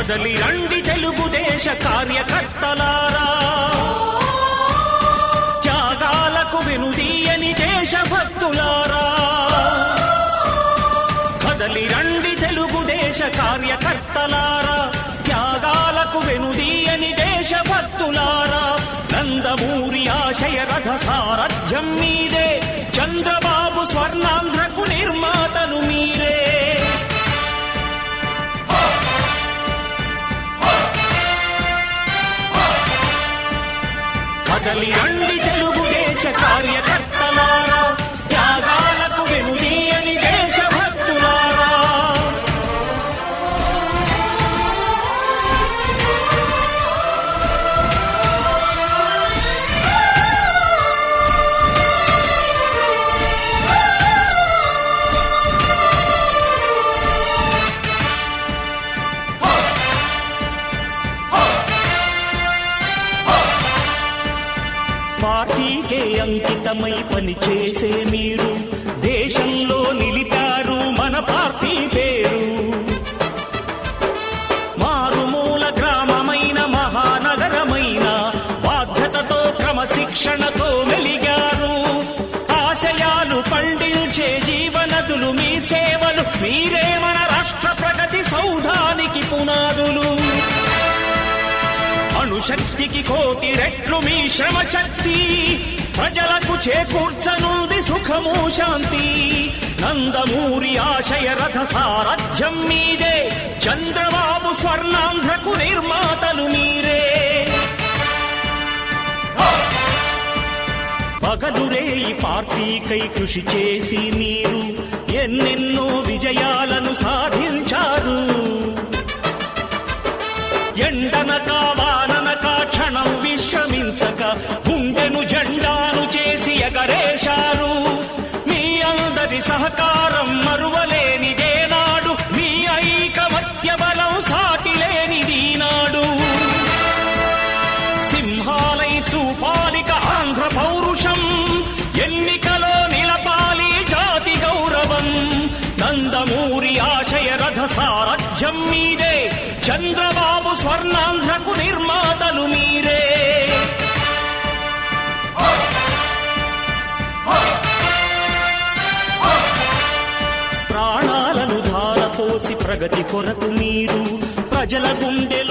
కదలి రండి తెలుగుదేశ కార్యకర్తలారా, త్యాగాలకు వెనుదీయని దేశభక్తులారా. కదలి రండి తెలుగుదేశ కార్యకర్తలారా, త్యాగాలకు వెనుదీయని దేశభక్తులారా. నందమూరి ఆశయ రథ సారథ్యం మీదే, చంద్రబాబు స్వర్ణాంధ్రకు నిర్మాతలు మీరే. కదలి రండి తెలుగుదేశ కార్యకర్తలారా, త్యాగాలకు వెనుదీయని దేశభక్తులారా. పార్టీకే అంకితమై పనిచేసే మీరు దేశంలో నిలిపారు మన పార్టీ పేరు. మారుమూల గ్రామమైన మహానగరమైన బాధ్యతతో క్రమశిక్షణతో మెలిగారు. ఆశయాలు పండించే జీవనదులు మీ సేవలు, మీరే మన రాష్ట్ర ప్రగతి సౌధానికి పునాదులు. అణుశక్తికి కోటి రెట్లు మీ శ్రమ శక్తి, ప్రజలకు చేకూర్చనుంది సుఖము శాంతి. నందమూరి ఆశయ రథ సారథ్యం మీదే, చంద్రబాబు స్వర్ణాంధ్రకు నిర్మాతలు మీరే. పగలురే ఈ పార్టీకై కృషి చేసి మీరు ఎన్నెన్నో విజయాలను సాధించారు. ఎండనక వాననక క్షణం విశ్రమించక గుండెను జెండాను చేసి ఎగరేశారు. మీ అందరి సహకారం మరువలేనిదేనాడు, మీ ఐకమత్య బలం సాటిలేనిదీనాడు. సింహాలై చూపాలిక ఆంధ్ర పౌరుషం, ఎన్నికలో నిలపాలి జాతి గౌరవం. నందమూరి ఆశయ రథ సారథ్యం మీదే, చంద్రబాబు స్వర్ణాంధ్రకు నిర్మాతలు మీరే. ప్రాణాలను ధారపోసి ప్రగతి కొరకు మీరు ప్రజల గుండె